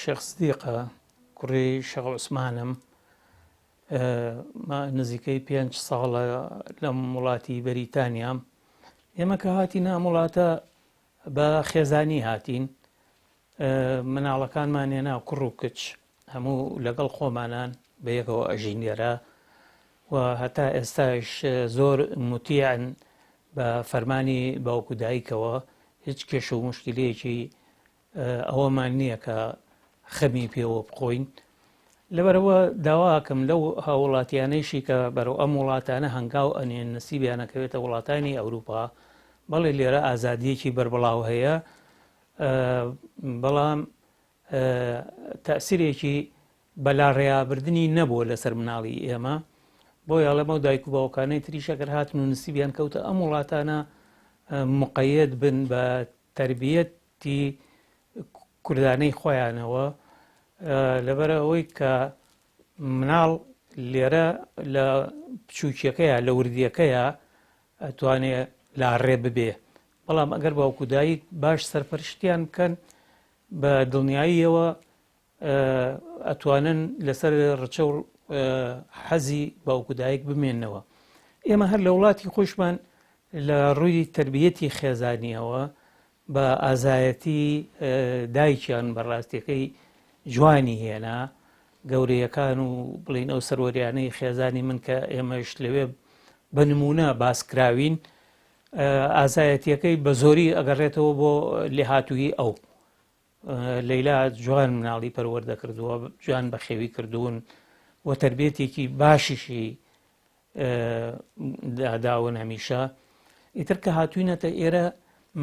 شێخ سدیقە کوڕی شێخ عوسمانم نزیکەی 5 ساڵە لەم وڵاتی بەریتانیام. ئێمە کە هاتینە ئەم وڵاتە بە خێزانی هاتین، مناڵەکانمان هێنا کوڕ و کچ هەموو لەگەڵ خۆمانان بە یەکەوە ئەژینێرە و هەتا ئێستاش زۆر متیعن بە فەرمانی باوکو دایکەوە. هیچ کێش و مشکلەیەکی ئەوەمان نییە کە خەمی پێوە بخۆین. لەبەرەوە داواکەم لەو هاوڵاتیانەیشی کە بەرەو ئەم وڵاتانە هەنگاو ئەنێن نسیبیانەکەوێتە وڵاتانی ئەوروپا، بەڵێ لێرە ئازادیەکی بەربڵاو هەیە، بەڵام تەسیرێکی بەلاڕێیابردننی نەبووە لەسەر مناڵی ئێمە. بۆیە لەمە دایک و باوکانەی تریشەکەر هاتن و نسیبیان کەوتە ئەم وڵاتانە مقەیەد بن بە تەربیەتی کوردانەی خۆیانەوە، لەبەر ئەوەی کە مناڵ لێرە لە بچووکیەکەیە لە وردیەکەیە ئەتوانێت لاڕێ ببێ. بەڵام ئەگەر باوکو دایک باش سەرپەرشتیان بکەن بە دڵنیاییەوە ئەتوانن لەسەر ڕچە و حەزی باوکو دایک بمێننەوە. ئێمە هەر لە وڵاتی خۆشمان لە ڕووی تربیەتی خێزانیەوە بە ئازایەتی دایکیان بەڕاستیەکەی جوانی هێنا، گەورەیەکان و بڵین ئەو سەروەریانەی خێزانی من کە ئێمەش لەوێ بە نمونە باسکراوین، ئازایەتیەکەی بە زۆری ئەگەڕێتەوە بۆ لێهاتووی ئەو. لەیلا جوان مناڵی پەروەردە کردووە، جوان بەخێوی کردوون و تربیەتێکی باشیشی داون هەمیشە. ئیتر کە هاتووینەتە ئێرە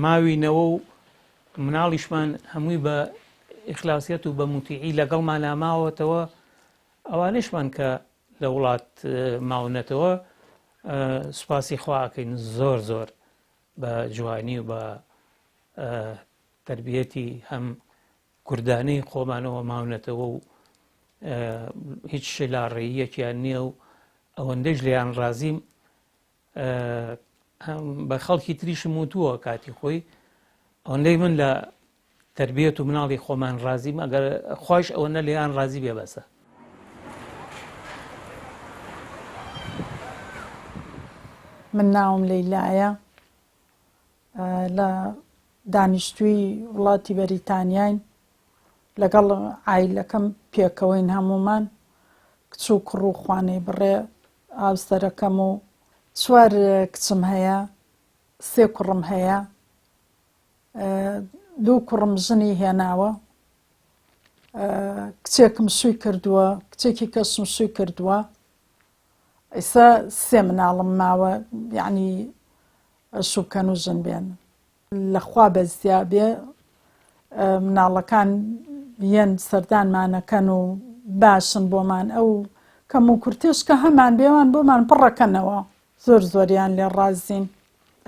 ماوینەوە و مناڵیشمان هەمووی بە ئیخلاسیەت و بە موتیعی لەگەڵمان لاماوەتەوە، ئەوانشمان کە لە وڵات ماونەتەوە سوپاسی خواکەین زۆر زۆر بە جوانی و بە تربیەتی هەم کوردانەی خۆمانەوە ماونەتەوە و هیچ لاڕێیەکیان نییە و ئەوەندەش لیان ڕازیم. بە خەڵکی تریشم وتووە کاتی خۆی، ئەوەندەی من لە تربیەت و مناڵی خۆمان ڕازیم، ئەگەر خۆش ئەوەندە لیان ڕازی بێ بەسە. من ناوم لەیلایە، لە دانیشتووی وڵاتی بەریتانیاین، لەگەڵ عایلەکەم پێکەوەین هەمومان، کچ و کوڕ و خوانەی بڕێ ئاوسەرەکەم و 4 کچم هەیە، 3 کوڕم هەیە، 2 کوڕم ژنی هێناوە، کچێکم شووی کردووە، کچێکی کەسم شووی کردووە. ئێستا 3 مناڵم ماوە، یعنی شووکەن و ژن بێن. لەخوا بەزیا بێ مناڵەکان یەن سەردانمانەکەن و باشن بۆمان، ئەو کەم و کورتێش کە هەمان بێوان بۆمان پڕەکەنەوە، زۆر زۆریان لێ ڕازین.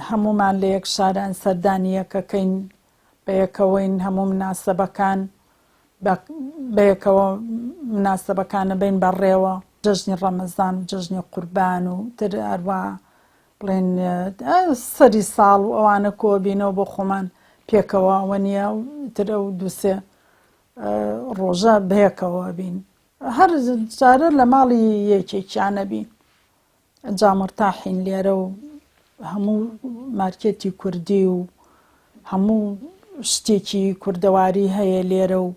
هەمومان لە یەک شاران سەردانیەکەکەین، بە یەکەوەین هەموو مناسەبەکان بە یەکەوە مناسەبەکانە بین بەڕێوە، جەژنی ڕەمەزان و جەژنی قوربان و تر هەروە بڵێن سەری ساڵ و ئەوانە کۆ بینەوە بۆ خۆمان پێکەوە ئەوە نییە، تر ئەو 2-3 ڕۆژە بەیەکەوە بین. هەر جارە لە ماڵی یەکێکیانە بین. ئەنجا مرتاحین لێرە و هەموو مارکێتی کوردی و هەموو شتێکی کوردەواری هەیە لێرە و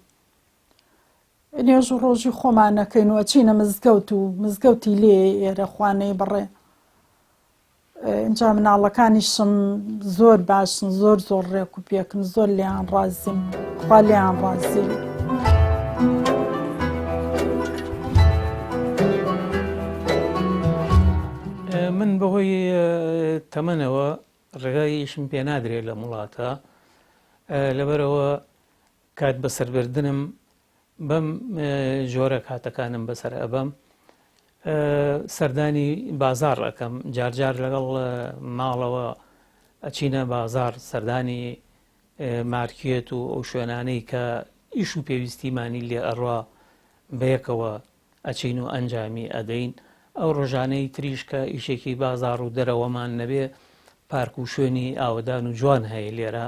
نێژ و ڕۆژی خۆمانەکەین و ئەچینە مزگەوت و مزگەوتی لێ ئێرە خوانەی بڕێ. ئینجا مناڵەکانیشم زۆر باشن، زۆر زۆر ڕێک و پێکن، زۆر لیان ڕازیم، خوا لیان ڕازی. من بەهۆی تەمەنەوە ڕێگایشم پێ نادرێت لە وڵاتە، لەبەرەوە کات بەسەربردنم بەم جۆرە کاتەکانم بەسەر ئەبەم، سەردانی بازار ئەەکەم، جارجار لەگەڵ ماڵەوە ئەچینە بازار، سەردانی مارکێت و ئەو شوێنانەی کە ئیش و پێویستیمانی لێ ئەڕوا بەیەکەوە ئەچین و ئەنجامی ئەدەین. ئەو ڕۆژانەی تریش کە ئیشێکی بازار و دەرەوەمان نەبێ، پارک و شوێنی ئاوەدان و جوان هەیە لێرە،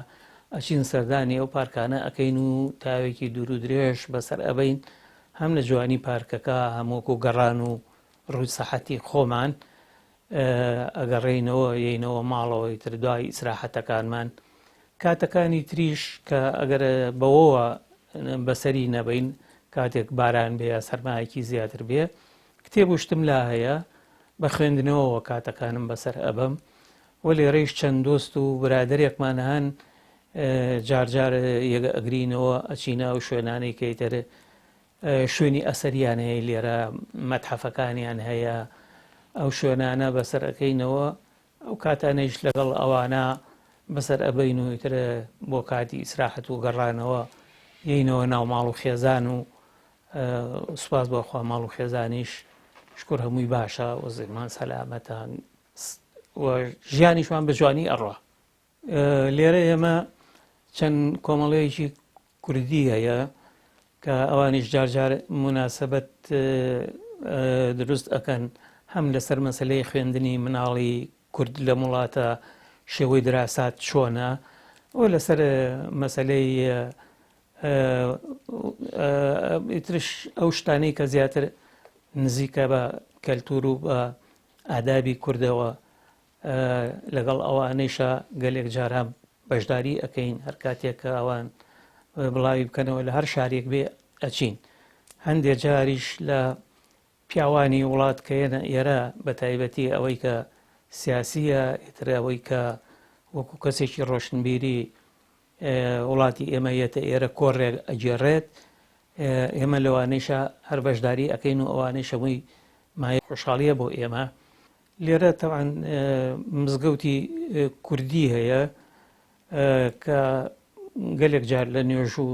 ئەچین سەردانی ئەو پارکانە ئەەکەین و تاوێکی دوور و درێژ بەسەر ئەبین هەم لە جوانی پارکەکە هەمووکو گەڕان و ڕووی سەحەتی خۆمان ئەگەڕێینەوە یینەوە ماڵەوەی تر دوای ئیسراحەتەکانمان کاتەکانی تریش کە ئەگەر بەوەوە بەسەری نەبین کاتێک باران بێ سەرمایەکی زیاتر بێ کتێب و شتم لا هەیە بە خوێندنەوەەوە کاتەکانم بەسەر ئەبم وە لێرەیش چەند دۆست و برادێکمان هەن جارجار یەگە ئەگرینەوە ئەچینە و شوێنانەی کەیتر شوێنی ئەسەریان هەیە لێرە مەتحەفەکانیان هەیە ئەو شوێنانە بەسەر ئەەکەینەوە ئەو کاتانەیش لەگەڵ ئەوانە بەسەر ئەبین و ترە بۆ کاتی ئیسراحەت و گەڕانەوە یینەوە ناو ماڵ و خێزان و سوپاس بۆخوا ماڵ و خێزانیش شکر هەمووی باشە وەزیرمان سەلامەتان ژیانیشمان بە جوانی ئەڕوا لێرە ئێمە چەند کۆمەڵەیەکی کوردی هەیە کە ئەوانیش جارجار مناسبەت دروست ئەکەن هەم لەسەر مەسلەی خوێندنی مناڵی کورد لە وڵاتە شێوەی دراسات چۆنە و لەسەر مەسلەی ئیترش ئەو شتانەی کە زیاتر نزیکە بە کەلتور و بە ئادابی کوردەوە لەگەڵ ئەوانەیشە گەلێک جاران بەشداری ئەەکەین هەر کاتێک کە ئەوان بڵاوی بکەنەوە لە هەر شارێک بێ ئەچین هەندێک جاریش لە پیاوانی وڵات کەێنە ئێرە بە تایبەتی ئەوەی کە سیاسیە ئیتر ئەوەی کە وەکو کەسێکی ڕۆشنبیری وڵاتی ئێمەیەتە ئێرە کۆڕێک ئەجێڕێت ئێمە لەوانەیشە هەر بەشداری ئەەکەین و ئەوانەیشەوەی مای خۆشحاڵیە بۆ ئێمە لێرە تەوان مزگەوتی کوردی هەیە کە گەلێک جار لە نوێژ و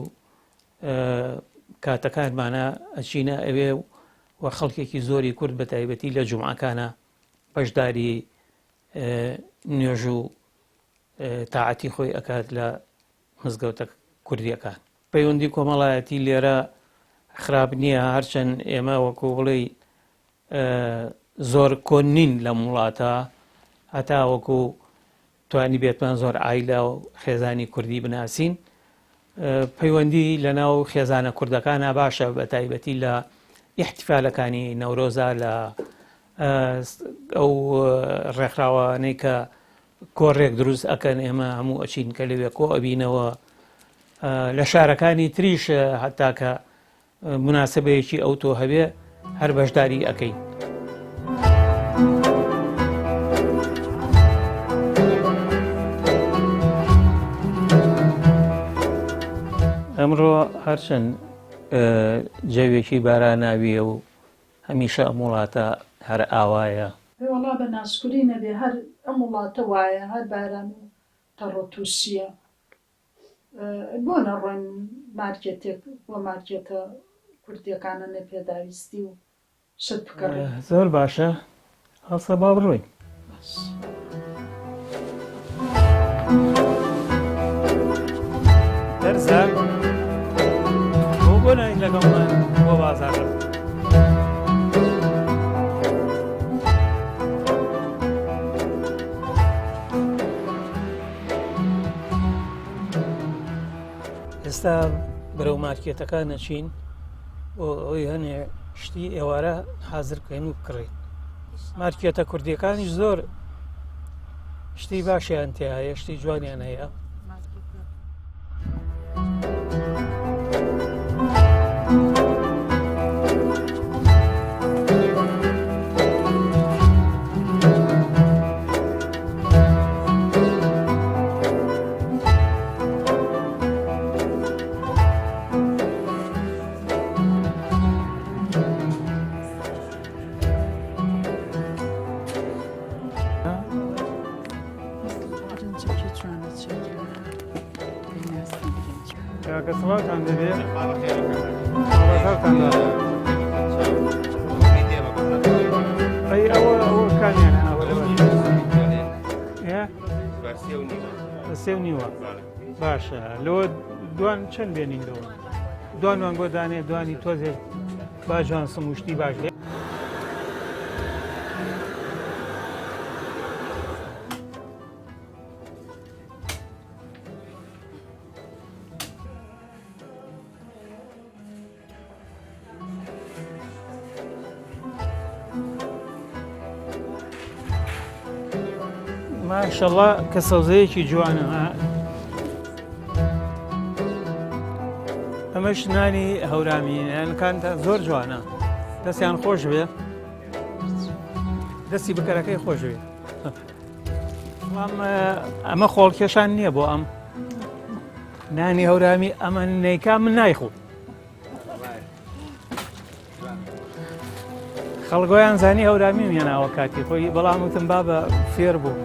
کاتەکانمانە ئەچینە ئەوێ و خەڵکێکی زۆری کورد بە تایبەتی لە جومعەکانە بەشداری نوێژ و تاعەتی خۆی ئەکات لە مزگەوتە کوردیەکان پەیوەندی کۆمەڵایەتی لێرە خراپ نییە هەرچەند ئێمە وەکو بڵێ زۆر کۆن نین لە وڵاتە هەتا وەکو توانی بێتمان زۆر عایلە و خێزانی کوردی بناسین پەیوەندی لەناو خێزانە کوردەکانە باشە بە تایبەتی لە ئیحتیفالەکانی نەورۆزە لە ئەو ڕێکخراوانەی کە کۆڕێک دروست ئەکەن ئێمە هەموو ئەچین کە لەوێ کۆ ئەبینەوە لە شارەکانی تریش هەتا کە مناسبەیەکی ئەوتۆ هەبێ هەر بەشداری ئەەکەین. ئەمڕۆ هەرچەند جەوێکی باراناویە و هەمیشە ئەم وڵاتە هەر ئاوایە وەڵا بە ناسکوری نەبێ هەر ئەم وڵاتە وایە هەر باران و تەڕۆتوسیە بۆ نەڕۆین مارکێتێک وە مارکێتە کوردیەکانە نە پێداویستی و شت بکەڕێن زۆر باشە هەڵسە با بڕۆین دەرزان بۆ ناین لەگەڵمان بۆ بازاڕ ئێستا بەرەو مارکێتەکان نەچین بۆ ئەوەی هەنێ شتی ئێوارە حازر بکەین و بکڕین مارکێتە کوردیەکانیش زۆر شتی باشیان تێ هەیە شتی جوانیان هەیە سڵاتان دەبێ ئەی ئەوە کامیانە بە سێ و نیوە باشە لەوە دوان چەند بێنین لەوە دوانوان بۆ دانێ دوانی تۆزێ باجوان سموشتی باش لێ ماشەڵڵا کە سەوزەیەکی جوانە. ئەمەش نانی هەورامینەکان زۆر جوانە، دەستیان خۆش بێ، دەستی بکەرەکەی خۆش بێ. ئەمە خۆڵکێشان نییە بۆ ئەم نانی هەورامی ئەمە نەیکا من نایخۆ. خەڵگۆیان زانی هەورامی مێناوە کاتی خۆی، بەڵام وتم با بە فێر بوو.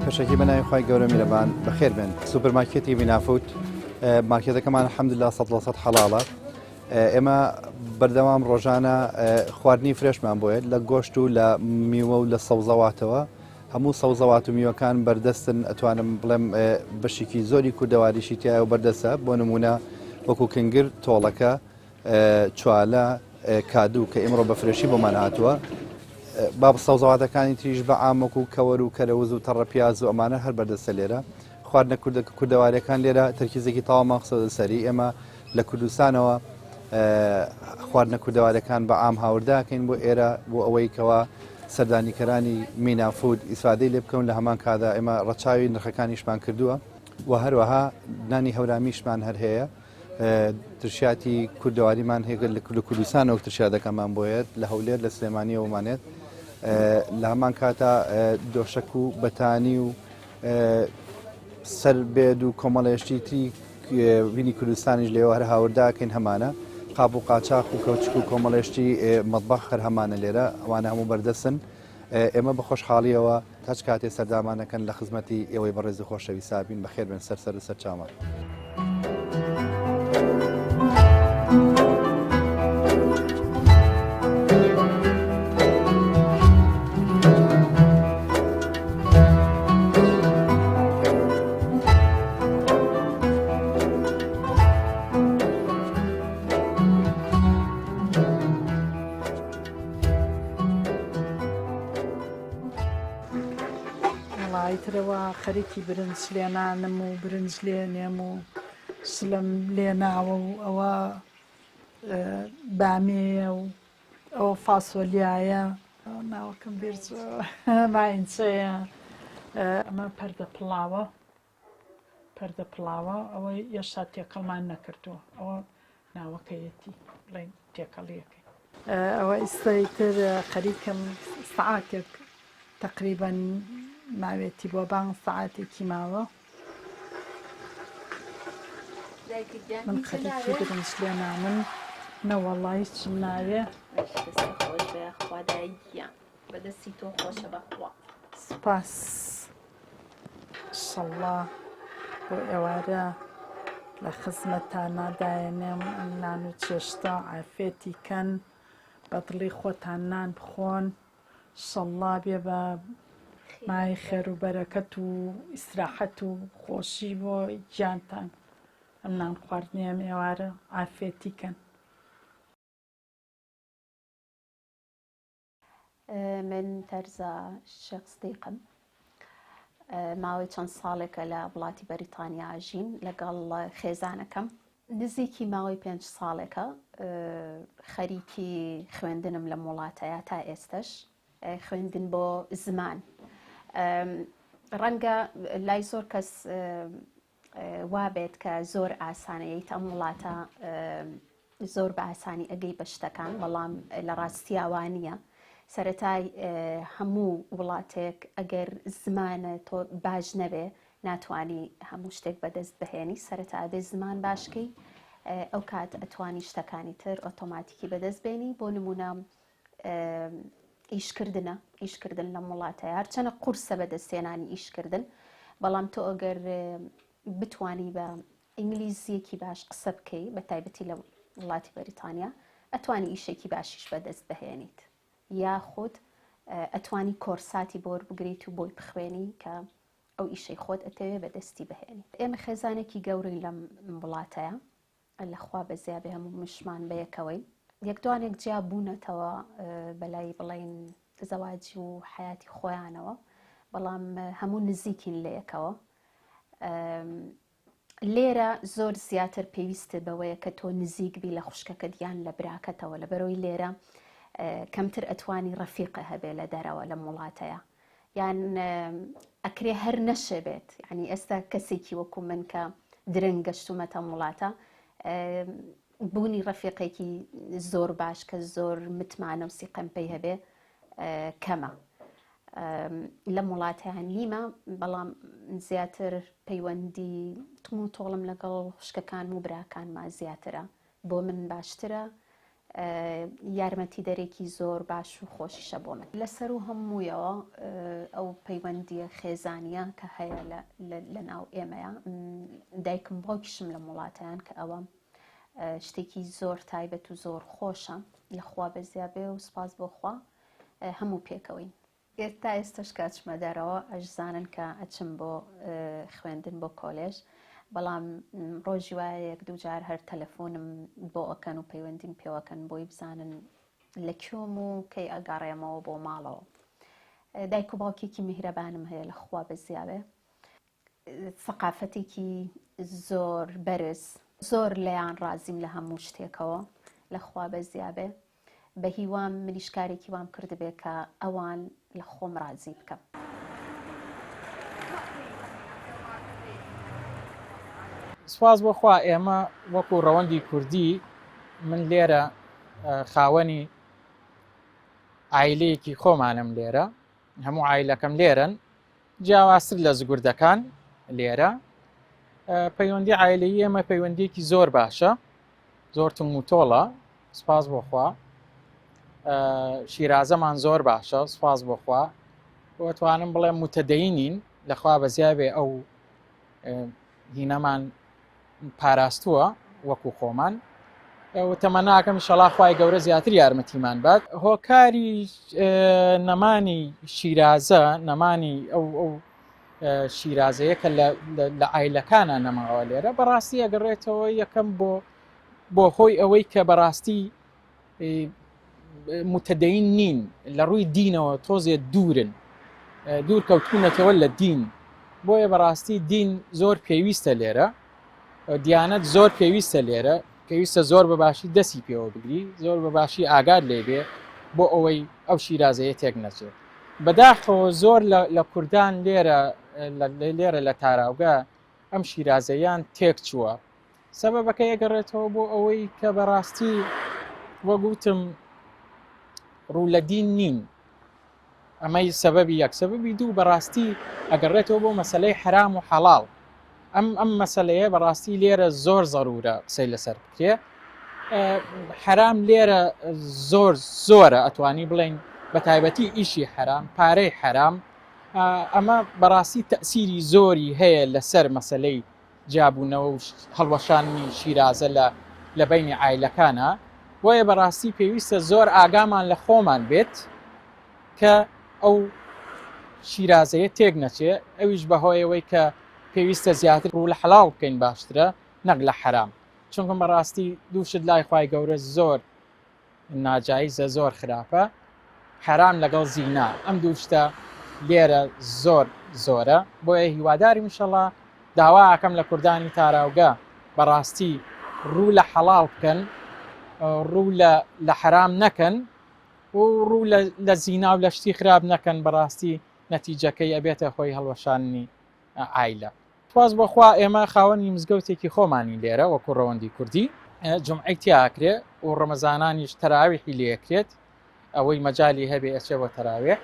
پێشەکی بەناوی خی گەورە میرەبان بەخێر بن. سوپەرمارکێتی بینافوت مارکێتەکەمان الحەمدوللا 100% حەڵاڵە. ئێمە بەردەوام ڕۆژانە خواردنی فرێشمان بۆیە لە گۆشت و لە میوە و لە سەوزەواتەوە. هەموو سەوزەوات و میوەکان بەردەستن، ئەتوانم بڵێم بەشێکی زۆری کوردەواریشی تایە و بەردەستە. بۆ نمونە وەکو کنگر، تۆڵەکە، چوالە، کادوو کە ئێمڕۆ بە فرێشی بۆمان هاتووە. باب سەوزەواتەکانی تریش بە ئامۆک و کەوەر و کەرەوز و تەڕەپیاز و ئەمانە هەر بەردەستە لێرە. خواردنە کوردەواریەکان لێرە تەرکیزێکی تەواو مەخسوودە سەری. ئێمە لە کوردستانەوە خواردنە کوردەواریەکان بە ئام هاورداکەین بۆ ئێرە، بۆ ئەوەی کەوا سەردانیکەرانی مینافود ئیسفادەی لێ بکەون. لە هەمان کادا ئێمە ڕەچاوی نرخەکانیشمان کردووە و هەروەها نانی هەورامیشمان هەر هەیە. ترشاتی کوردەواریمان هەیە لە کوردستانەوە ترشادەکەمان بۆیێت لە هەولێر لە سلێمانیەوەمانێت. لە هەمان کاتە دۆشک و بەتانی و سەربێد و کۆمەڵێشتی تری بینی کوردستانیش لێوە هەر هاورداکەین هەمانە. قاب و قاچاق و کەوچک و کۆمەڵێشتی مەطبەخ هەر هەمانە لێرە، ئەوانە هەموو بەردەستن. ئێمە بە خۆشحاڵیەوە هەچ کاتێ سەردامانەکەن لە خزمەتی ئێوەی بەڕێز و خۆشەویست بین. بەخێر بن سەر چاومان. ترەوە خەریکی برنج لێنانم و برنج لێنێم و سلم لێناوە و ئەوە بامێە و ئەوە فاسۆلیایە، ناوەکەم بێرج ماینچەیە. ئەمە پەردە پڵاوە، ئەوە ئێشتا تێکەڵمان نەکردووە، ئەوە ناوەکەیەتی بڵێن تێکەڵیەکەی. ئەوە ئێستایتر خەریکم سەعاتێک تقریباً ماوێتی بۆ بانگ سەعاتێکی ماوە. من خەریکی برنج لێنامن نەوەڵی چم ناوێ. بەدەستی تۆ خۆشە بەخوا. سوپاس شەڵڵا بۆ ئێوارە لە خزمەتان نادایەنێم. ئەم نان و چێشتا عافێتی کەن، بە دڵی خۆتان نان بخۆن. شەڵڵا بێ بە مای خێر و بەرەکەت و ئیسراحەت و خۆشی بۆ گیانتان. ئەم نان خواردنی ئەم ئێوارە عافێتی کەن. من تەرزە شێخ سدیقم. ماوەی چەند ساڵێکە لە وڵاتی بەریتانیا ئاژین لەگەڵ خێزانەکەم. نزیکی ماوەی 5 ساڵێکە خەریکی خوێندنم لە وڵاتەیە تا ئێستش. خوێندن بۆ زمان. ڕەنگە لای زۆر کەس وابێت کە زۆر ئاسانەیەیت ئەم وڵاتە زۆر بە ئاسانی ئەگەی بە شتەکان، بەڵام لە ڕاستیاوانیە. سەرەتای هەموو وڵاتێک ئەگەر زمانە تۆ باش نەبێ ناتوانی هەموو شتێک بەدەست بهێنی. سەرەتا ئەبێ زمان باشکەی، ئەو کات ئەتوانی شتەکانی تر ئۆتۆماتیکی بەدەست بێنی. بۆ نمونە ئیشکردن لە وڵاتەیە هەرچەنە قورسە بەدەستێنانی ئیشکردن، بەڵام تۆ ئەگەر بتوانی بە ئینگلیزیەکی باش قسە بکەی، بە تایبەتی لە وڵاتی بەریتانیا، ئەتوانی ئیشێکی باشیش بەدەست بهێنیت، یاخود ئەتوانی کۆرساتی بۆ بگریت و بۆی بخوێنی کە ئەو ئیشەی خۆت ئەتەوێ بەدەستی بهێنیت. ئێمە خێزانێکی گەورەی لەم وڵاتەیە، لەخوا بەزیابێ هەموو مشمان بەیەکەوەی. یەکدوانێک جیا بوونەتەوە بەلای بڵێن زەواجی و حیاتی خۆیانەوە، بەڵام هەموو نزیکین لە یەکەوە. لێرە زۆر زیاتر پێویستە بەوەیە کە تۆ نزیک بی لە خوشکەکەت یان لە براکەتەوە لە بەرەوەی لێرە کەمتر ئەتوانی ڕەفیقە هەبێ لە دەرەوە لە وڵاتەیە یان ئەکرێ هەر نەشەبێت ینی ئێستا کەسێکی وەکو من کە درنگ گەشتومەتە وڵاتە بوونی ڕەفیقێکی زۆر باش کە زۆر متمانە و سیقەم پێی هەبێ کەمە لە وڵاتیان نیمە بەڵام زیاتر پەیوەندی تم و تۆڵم لەگەڵ خوشکەکان و براکانمان زیاترە بۆ من باشترە یارمەتی دەرێکی زۆر باش و خۆشیشە بۆ من لەسەر و هەموویەوە ئەو پەیوەندیە خێزانیە کە هەیە لە ناو ئێمەیە دایکم باوکیشم لە وڵاتیان کە ئەوە شتێکی زۆر تایبەت و زۆر خۆشە لەخوا بەزیابێ و سپاس بۆخوا هەموو پێکەوەین تا ئێستش کاتچمە دەرەوە ئەشزانن کە ئەچم بۆ خوێندن بۆ کۆلێژ بەڵام ڕۆژی وایە یەک دوو جار هەر تەلەفۆنم بۆ ئەکەن و پەیوەندیم پێوەکەن بۆی بزانن لە کۆم و کەی ئەگەڕێمەوە بۆ ماڵەوە دایک و باوکێکی میهرەبانم هەیە لەخوا بەزیابێ سەقافەتێکی زۆر بەرز زۆر لەیان ڕازیم لە هەموو شتێکەوە لەخوا بەزیابێ بە هیوام منیش کارێکی وام کردبێ کە ئەوان لە خۆم ڕازی بکەم سپاس بۆخوا ئێمە وەکو ڕەوەندی کوردی من لێرە خاوەنی عایلەیەکی خۆمانم لێرە هەموو عایلەکەم لێرن جیاوازتر لە زگوردەکان لێرە پەیوەندی عایلەیی ئێمە پەیوەندیەکی زۆر باشە زۆر تم و تۆڵە سپاس بۆخوا شیرازەمان زۆر باشە سپاس بۆخوا بۆتوانم بڵێم متەدەینین لەخوا بەزیابێ ئەو هینەمان پاراستووە وەکو خۆمان تەمەناکەم ئینشەڵا خوای گەورە زیاتر یارمەتیمان بات هۆکاری نەمانی شیرازە نەمانی ئەو شیرازەیە کە لە عایلەکانە نەماوە لێرە بەڕاستی ئەگەڕێتەوە یەکەم بۆ خۆی ئەوەی کە بەڕاستی متەدەین نین لە ڕووی دینەوە تۆزێ دوور کەوتونەتەوە لە دین بۆیە بەڕاستی دین زۆر پێویستە لێرە دیانەت زۆر پێویستە لێرە پێویستە زۆر بەباشی دەستی پێوە بگری زۆر بەباشی ئاگاد لێبێ بۆ ئەوەی ئەو شیرازەیە تێک نەچێت بەداخەوە زۆر لە کوردان لێرە لە تاراوگا ئەم شیرازەیان تێک چووە سەبەبەکە ئەگەڕێتەوە بۆ ئەوەی کە بەڕاستی وەگوتم ڕوو لە دین نین ئەمەی سەبەبی یەک سەبەبی دوو بەڕاستی ئەگەڕێتەوە بۆ مەسەلەی حرام و حەڵاڵ ئەم مەسەلەیە بەڕاستی لێرە زۆر زەرورە قسەی لەسەر بکرێ حرام لێرە زۆرە ئەتوانی بڵێن بە تایبەتی ئیشی حرام پارەی حرام ئەمە بەڕاستی تەسیری زۆری هەیە لەسەر مەسەلەی جابوونەوە و هەڵوەشانی شیرازە لە بینی عایلەکانە بۆیە بەڕاستی پێویستە زۆر ئاگامان لە خۆمان بێت کە ئەو شیرازەیە تێک نەچێ ئەویش بەهۆیەوەی کە پێویستە زیاتر ڕوو لە حەڵاڵ بکەین باشترە نەک لە حرام چونکە بەڕاستی دووشت لای خوای گەورە زۆر ناجایزە زۆر خراپە حرام لەگەڵ زینا ئەم دووشتە لێرە زۆرە بۆیە هیواداری انشەڵا داواکەم لە کوردانی تاراوگا بەڕاستی ڕوو لە حەڵاڵ بکەن ڕوو لە حرام نەکەن و ڕوو لە زینا و لە شتی خراپ نەکەن بەڕاستی نەتیجەکەی ئەبێتە خۆی هەڵوەشانی عایلە تواز بۆخوا ئێمە خاوەنی مزگەوتێکی خۆمانی لێرە وەکو ڕەوەندی کوردی جمعەی تیاکرێ و ڕەمەزانانیش تەراویحی لێکرێت ئەوەی مەجای هەبێ ئەچێ بۆ تەراویح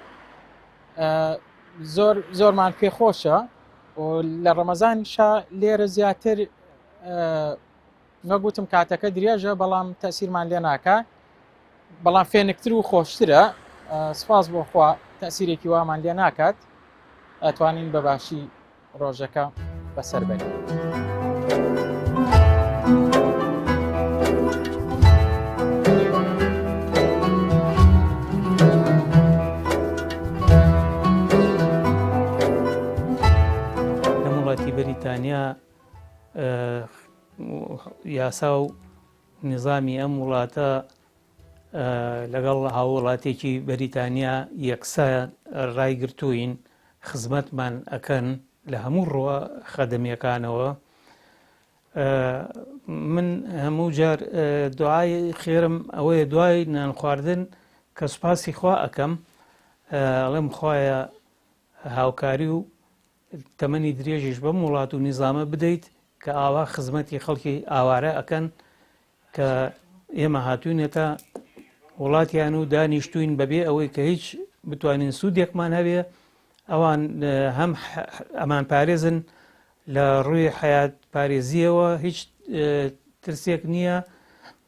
زۆرمان پێخۆشە و لە ڕەمەزانیشا لێرە زیاتر نەگوتم کاتەکە درێژە بەڵام تەسیرمان لێ ناکات بەڵام فێنکتر و خۆشترە سپاس بۆخوا تەسیرێکی وامان لێ ناکات ئەتوانین بەباشی ڕۆژەکە بەسەر بەرین لە وڵاتی بەریتانیا یاسا و نظامی ئەم وڵاتە لەگەڵ هاوڵاتێکی بەریتانیا یەکسە ڕایگرتووین خزمەتمان ئەکەن لە هەموو ڕوە خەدەمیەکانەوە من هەموو جار دوعای خێرم ئەوەیە دوای نان خواردن کە سوپاسی خوا ئەەکەم ئەڵێم خوایە هاوکاری و تەمەنی درێژیش بەم وڵات و نیزامە بدەیت کە ئاوا خزمەتی خەڵکی ئاوارە ئەکەن کە ئێمە هاتوونێتە وڵاتیان و دانیشتوین بەبێ ئەوەی کە هیچ بتوانین سوودێکمان هەبێ ئەوان هەم ئەمان پارێزن لە ڕووی حیات پارێزیەوە هیچ ترسێک نییە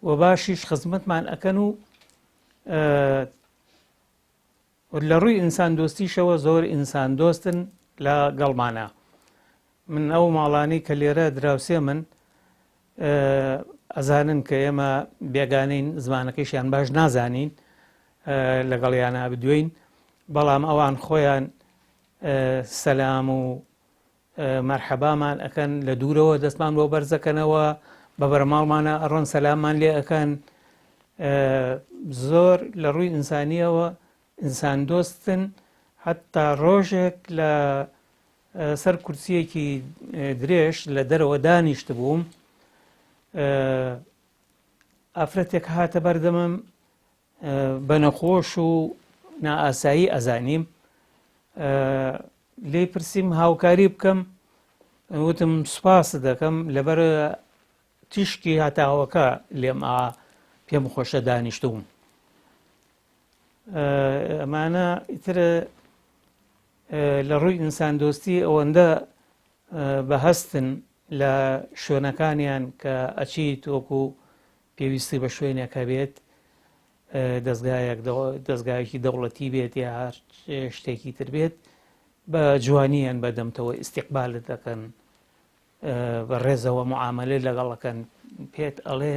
و باشیش خزمەتمان ئەکەن و لە ڕووی ئینسان دۆستیشەوە زۆر ئینسان دۆستن لە گەڵمانە. من ئەو ماڵانی کە لێرە دراوسێ من ئەزانن کە ئێمە بێگانەین زمانەکەیشیان باش نازانین لەگەڵیانە بدوین، بەڵام ئەوان خۆیان سەلام و مەرحەبامان ئەەکەن لە دوورەوە دەستمان بۆ بەرزەکەنەوە بە بەرماڵمانە ئەڕۆن سەلاممان لێ ئەەکەن. زۆر لە ڕووی ئینسانیەوە ئینسان دۆستن. حتا ڕۆژێک لە سەر کورسیەکی درێژ لە دەرەوە دانیشت بووم، ئافرەتێک هاتە بەردەمم بە نەخۆش و نائاسایی ئەزانیم، لێی پرسییم هاوکاری بکەم، وتم سوپاس دەکەم لەبەر تیشکی هاتاوەکە لێم پێم خۆشە دانیشتوم. ئەمانە ئیترە لە ڕووی ئینسان دۆستی ئەوەندە بەهەستن لە شوێنەکانیان کە ئەچیت وەکو پێویستی بە شوێنێکە بێت، دەستگایەکی دەوڵەتی بێت یا هەر شتێکی تر بێت، بە جوانیان بەدەمتەوە ئیستیقبالت دەکەن، بە ڕێزەوە معاملەی لەگەڵەکەن. پێت ئەڵێ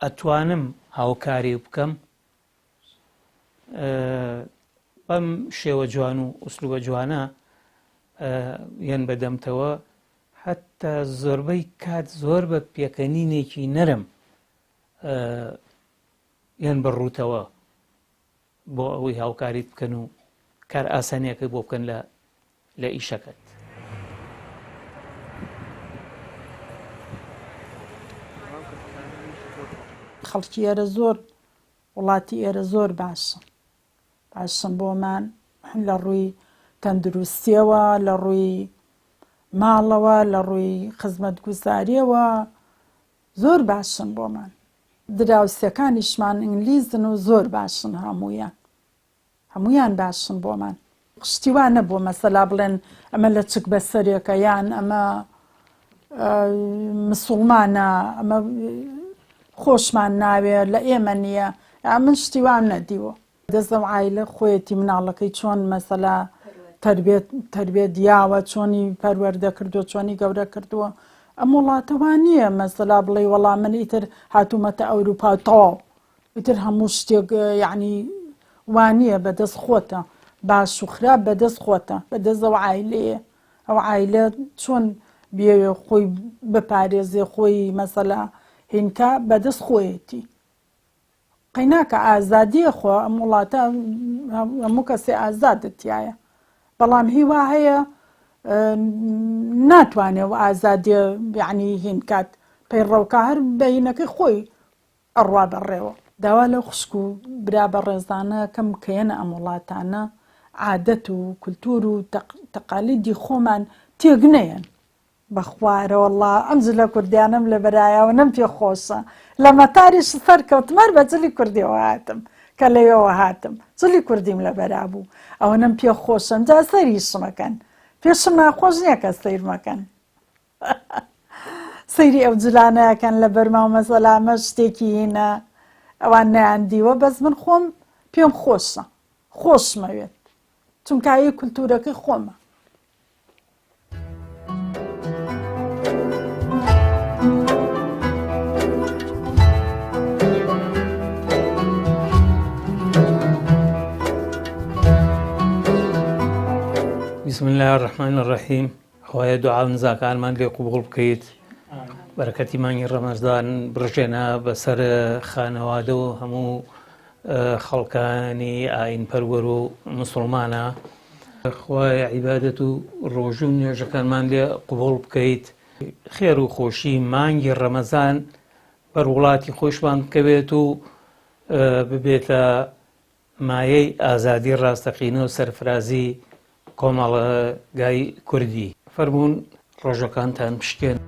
ئەتوانم هاوکاری بکەم بەم شێوە جوان و ئوسلوبە جوانە یان بەدەمتەوە. حتا زۆربەی کات زۆر بە پێکەنینێکی نەرم یان بڕووتەوە بۆ ئەوەی هاوکاریت بکەن و کار ئاسانیەکە بۆ بکەن لە ئیشەکەت. خەڵکی ئێرە زۆر وڵاتی ئێرە زۆر باشن بۆمان لە ڕووی تەندروستیەوە، لە ڕووی ماڵەوە، لە ڕووی خزمەت گوزاریەوە زۆر باشن بۆمان. دراوسەکانیشمان ئینگلیزن و زۆر باشن، هەمویان باشن بۆمان. شتیوان نەبووە مەسەلا بڵێن ئەمە لە چک بەسەرێکە یان ئەمە مسڵمانە، ئەمە خۆشمان ناوێ لە ئێمە نییە، من شتیوان نەدیوە. دەزە عایلە خۆیەتی مناڵەکەی چۆن مەسەلا تربێت دیاوە، چۆنی پەروەردە کردووە، چۆنی گەورە کردووە. ئەم وڵاتەوان نییە مەسەلا بڵێ وەڵام من ئیتر هاتوومەتە ئەوروپا تەواو ئیتر هەموو شتێک یعنی وانییە بەدەست خۆتە، باش و خراپ بەدەست خۆتە، بەدەستەوە عایلەیە. ئەو عایلە چۆن بێوێ خۆی بپارێزێ، خۆی مەسەلا هینکە بەدەست خۆیەتی قەیناکە ئازادیە خۆ ئەم وڵاتە هەموو کەسێ ئازادتیایە، بەڵام هیوا هەیە ناتوانێت ئازادیە یعنی هینکات پەیڕەوکە هەر بەینەکەی خۆی ئەڕوا بەڕێوە. داوا لەو خوشک و برا بە ڕێزانە کەم کەیەنە ئەم وڵاتانە عادەت و کولتور و تەقالیدی خۆمان تێگنەیەن. بەخوارە وەڵڵا ئەمج لە کوردیانم لە بەرایەوە نەم پێ خۆشە، لە مەتاریش سەرکەوتمەر بە جلی کوردیەوە هاتم کە لەوێەوە هاتم، جلی کوردیم لە بەرا بوو، ئەوە نەم پێ خۆشم، جا سەریشمەکەن، پێشم ناخۆش نییە کە سەیرمەکەن سەیری ئەو جلانەکەن لە بەرما و مەسەلامە شتێکی هینە ئەوان نەیاندیوە، بەس من خۆم پێم خۆشە، خۆشمەوێت چونکایی کولتورەکەی خۆمە. بسم الله الرحمن الرحیم. خوایە دوعا نزاکانمان لێ قوبوڵ بکەیت، بەرەکەتی مانگی ڕەمەزان بڕژێنە بەسەر خانەوادە و هەموو خەڵکانی ئاین پەروەر و مسڵمانە. خوای عیبادەت و ڕۆژوو نوێژەکانمان لێ قوبوڵ بکەیت خێر و خۆشی مانگی ڕەمەزان بەر وڵاتی خۆشمان بکەوێت و ببێتە مایەی ئازادی ڕاستەقینە و سەرفرازی کۆمەڵگای کوردی. فەرموون ڕۆژەکانتان بشکێن.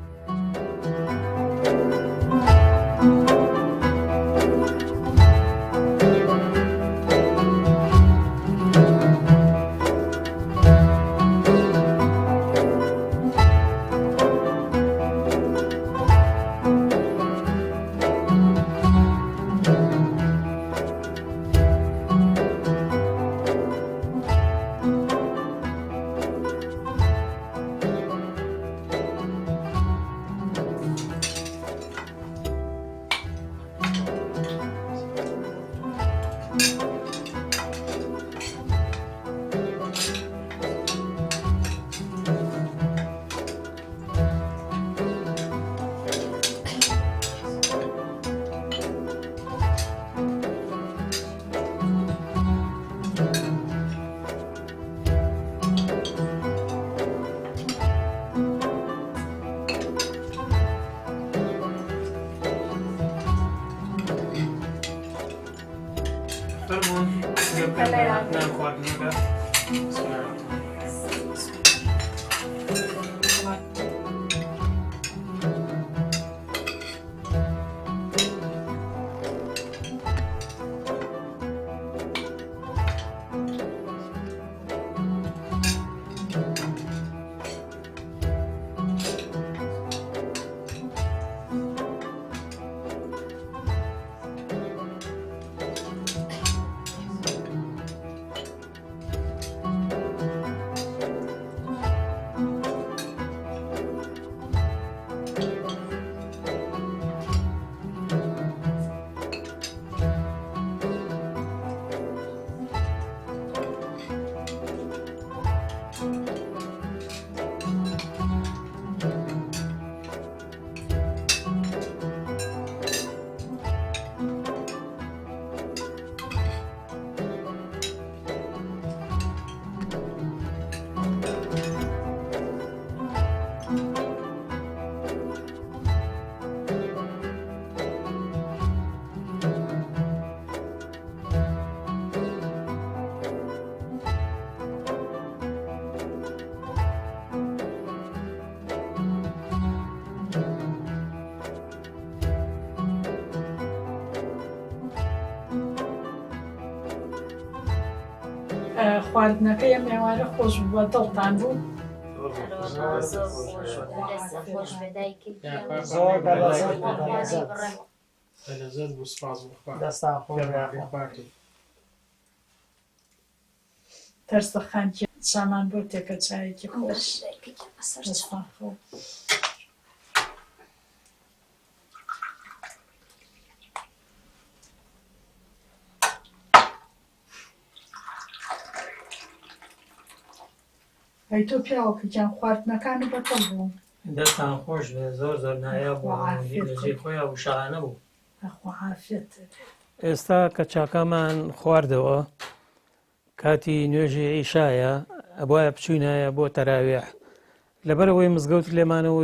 خواردنەکە ئەم ئێوارە خۆش بووە دڵتان بوو؟ تەرسەخانکی سامان بۆ تێکە چایەکی خۆش. ئەی تۆ پیاوەکەیان خواردنەکانی بەتەڵ بوو. دەستان خۆش بێ زۆر زۆر نایە بوو لەژێ خۆیان وشانە بوو. عافێت. ئێستا کە چاکەمان خواردەوە کاتی نوێژی عیشایە ئەبایە بچوینایە بۆ تەراویح لەبەرەوەی مزگەوت لێمانەوە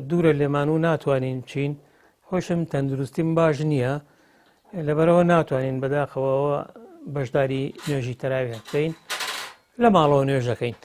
دوورە لێمان و ناتوانین بچین خۆشم تەندروستیم باش نییە لەبەرەوە ناتوانین بەداخەوە بەشداری نوێژی تەراویح بکەین لە ماڵەوە نوێژەکەین.